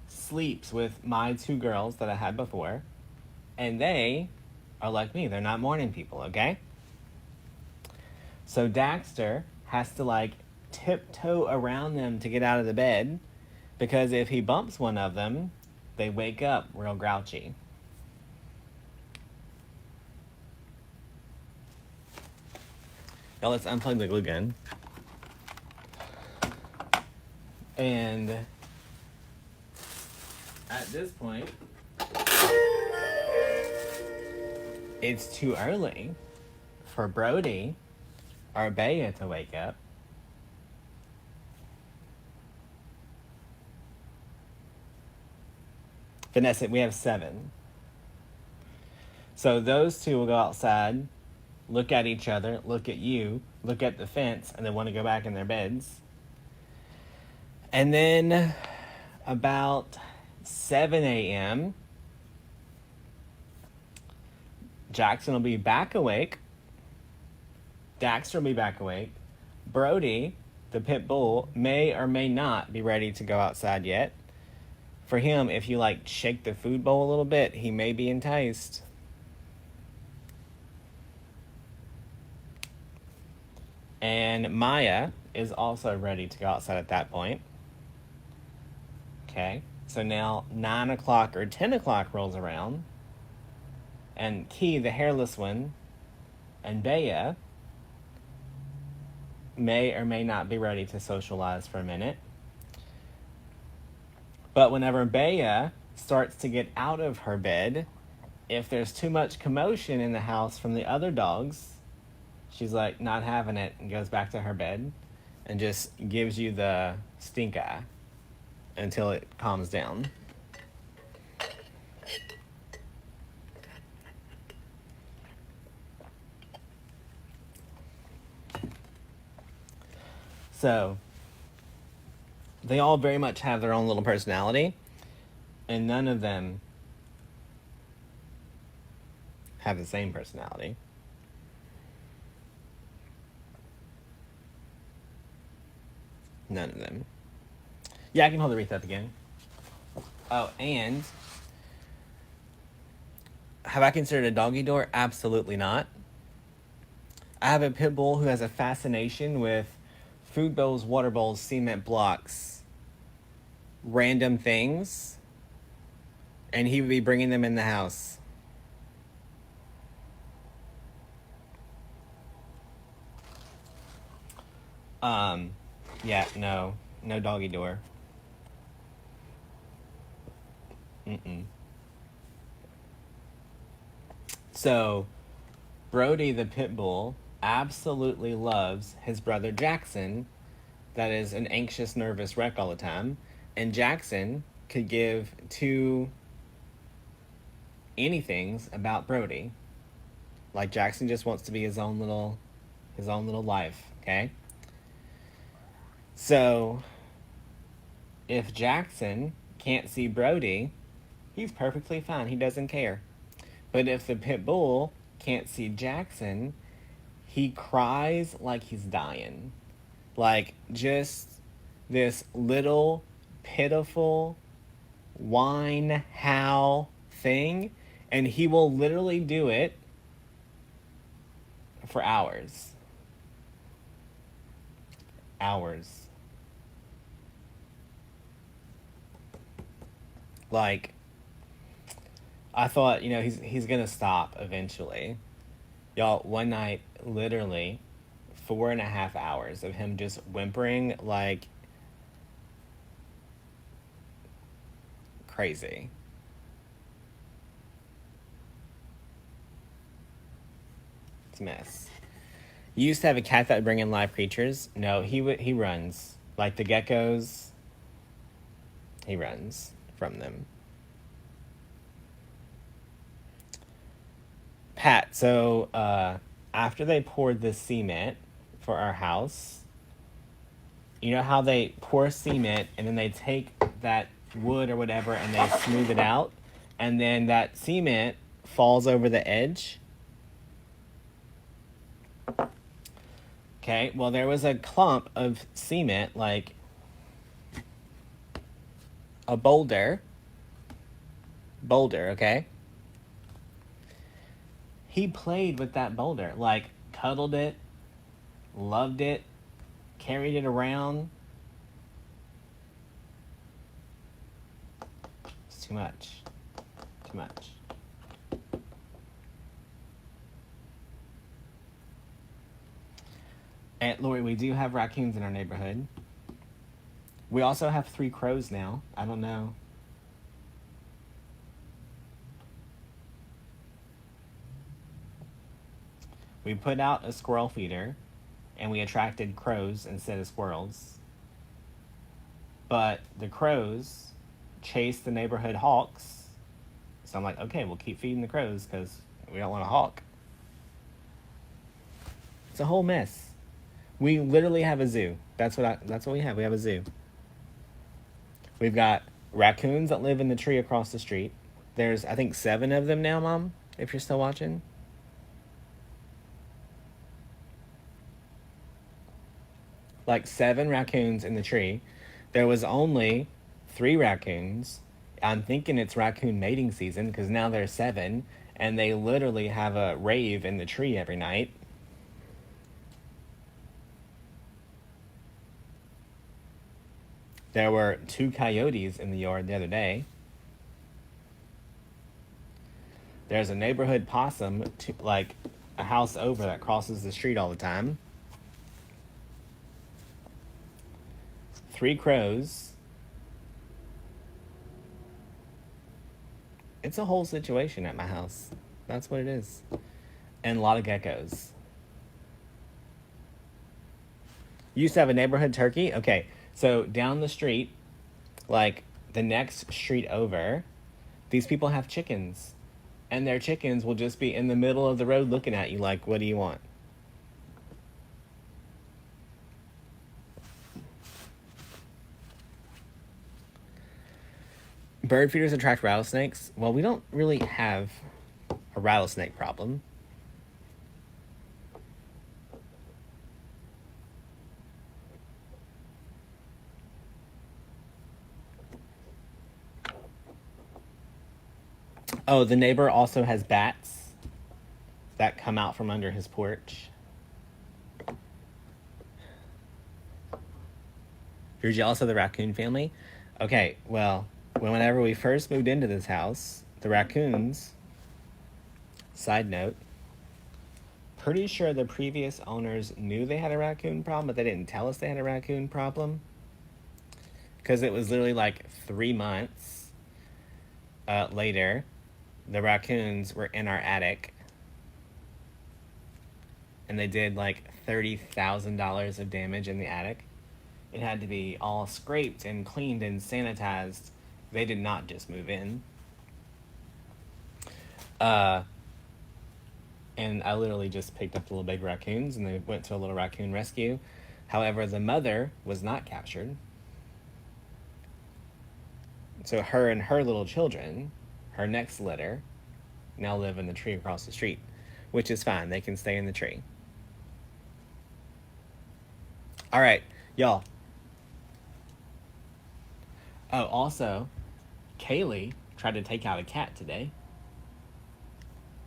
sleeps with my 2 girls that I had before. And they are like me. They're not morning people, okay? So Daxter has to, tiptoe around them to get out of the bed. Because if he bumps one of them, they wake up real grouchy. Now let's unplug the glue gun. And at this point, it's too early for Brody or Bea to wake up. Vanessa, we have 7. So those 2 will go outside, look at each other, look at you, look at the fence, and then want to go back in their beds. And then about 7 a.m., Jackson will be back awake. Daxter will be back awake. Brody, the pit bull, may or may not be ready to go outside yet. For him, if you shake the food bowl a little bit, he may be enticed. And Maya is also ready to go outside at that point. Okay, so now 9 o'clock or 10 o'clock rolls around. And Key, the hairless one, and Bea may or may not be ready to socialize for a minute. But whenever Bea starts to get out of her bed, if there's too much commotion in the house from the other dogs, she's not having it and goes back to her bed and just gives you the stink eye until it calms down. So, they all very much have their own little personality, and none of them have the same personality. None of them. Yeah, I can hold the wreath up again. Oh, and have I considered a doggy door? Absolutely not. I have a pit bull who has a fascination with food bowls, water bowls, cement blocks, random things, and he would be bringing them in the house. Yeah, no doggy door. So, Brody the pit bull absolutely loves his brother Jackson, that is an anxious, nervous wreck all the time, and Jackson could give 2 anythings about Brody. Like Jackson just wants to be his own little life, okay? So if Jackson can't see Brody, he's perfectly fine. He doesn't care. But if the pit bull can't see Jackson, he cries like he's dying. Like just this little pitiful whine howl thing, and he will literally do it for hours. Hours. Like, I thought, he's gonna stop eventually. Y'all, one night, literally 4.5 hours of him just whimpering like crazy. It's a mess. You used to have a cat that would bring in live creatures. No, he runs. Like the geckos, he runs from them. Pat, so after they poured the cement for our house, you know how they pour cement and then they take that wood or whatever and they smooth it out, and then that cement falls over the edge? Okay, well, there was a clump of cement, like a boulder, okay? He played with that boulder, like cuddled it, loved it, carried it around. It's too much. Too much. And Lori, we do have raccoons in our neighborhood. We also have 3 crows now. I don't know. We put out a squirrel feeder, and we attracted crows instead of squirrels. But the crows chased the neighborhood hawks. So I'm like, okay, we'll keep feeding the crows because we don't want a hawk. It's a whole mess. We literally have a zoo. That's what we have. We have a zoo. We've got raccoons that live in the tree across the street. There's, I think, 7 of them now, Mom, if you're still watching. Like 7 raccoons in the tree. There was only 3 raccoons. I'm thinking it's raccoon mating season because now there's 7, and they literally have a rave in the tree every night. There were 2 coyotes in the yard the other day. There's a neighborhood possum, like a house over, that crosses the street all the time. 3 crows. It's a whole situation at my house. That's what it is. And a lot of geckos. You used to have a neighborhood turkey? Okay, so down the street, like the next street over, these people have chickens. And their chickens will just be in the middle of the road looking at you like, what do you want? Bird feeders attract rattlesnakes. Well, we don't really have a rattlesnake problem. Oh, the neighbor also has bats that come out from under his porch. You're jealous of the raccoon family? Okay, well, whenever we first moved into this house, the raccoons, side note, pretty sure the previous owners knew they had a raccoon problem, but they didn't tell us they had a raccoon problem. Because it was literally like 3 months later, the raccoons were in our attic. And they did like $30,000 of damage in the attic. It had to be all scraped and cleaned and sanitized. They did not just move in. And I literally just picked up the little baby raccoons and they went to a little raccoon rescue. However, the mother was not captured. So her and her little children, her next litter, now live in the tree across the street, which is fine. They can stay in the tree. All right, y'all. Oh, also, Kaylee tried to take out a cat today.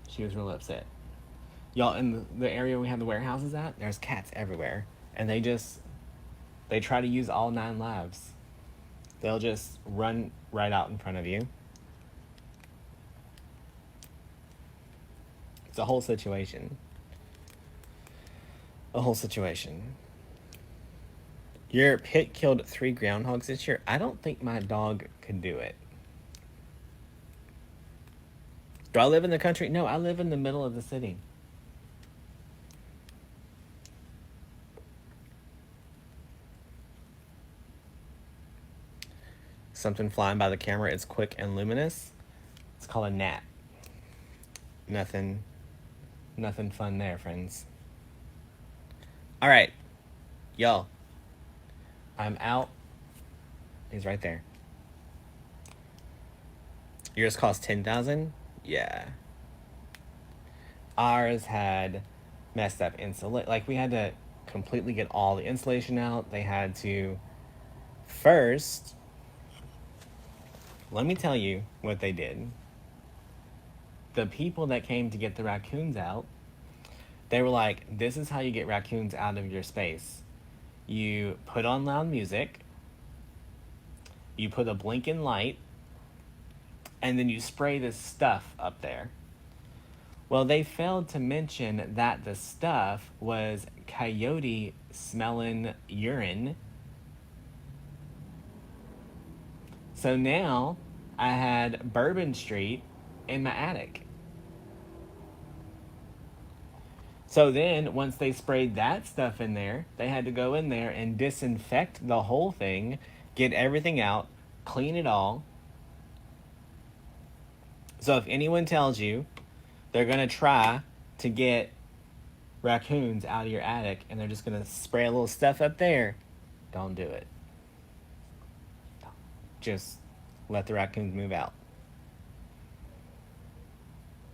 She was real upset. Y'all, in the area we have the warehouses at, there's cats everywhere. And they try to use all 9 lives. They'll just run right out in front of you. It's a whole situation. A whole situation. Your pit killed 3 groundhogs this year. I don't think my dog could do it. Do I live in the country? No, I live in the middle of the city. Something flying by the camera. It's quick and luminous. It's called a gnat. Nothing fun there, friends. All right, y'all. I'm out. He's right there. Yours cost $10,000? Yeah. Ours had messed up insulation. Like, we had to completely get all the insulation out. They had to first. Let me tell you what they did. The people that came to get the raccoons out, they were like, this is how you get raccoons out of your space. You put on loud music, you put a blinking light, and then you spray this stuff up there. Well, they failed to mention that the stuff was coyote smelling urine. So now I had Bourbon Street in my attic. So then, once they sprayed that stuff in there, they had to go in there and disinfect the whole thing, get everything out, clean it all. So if anyone tells you they're going to try to get raccoons out of your attic and they're just going to spray a little stuff up there, don't do it. Just let the raccoons move out.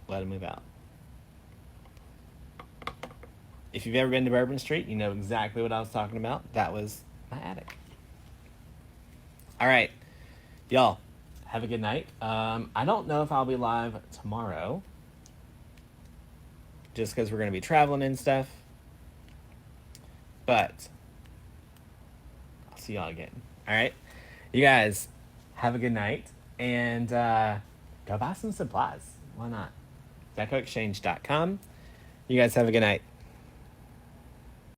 Let them move out. If you've ever been to Bourbon Street, you know exactly what I was talking about. That was my attic. All right, y'all, have a good night. I don't know if I'll be live tomorrow, just because we're going to be traveling and stuff. But I'll see y'all again. All right, you guys, have a good night. And go buy some supplies. Why not? DecoExchange.com. You guys have a good night.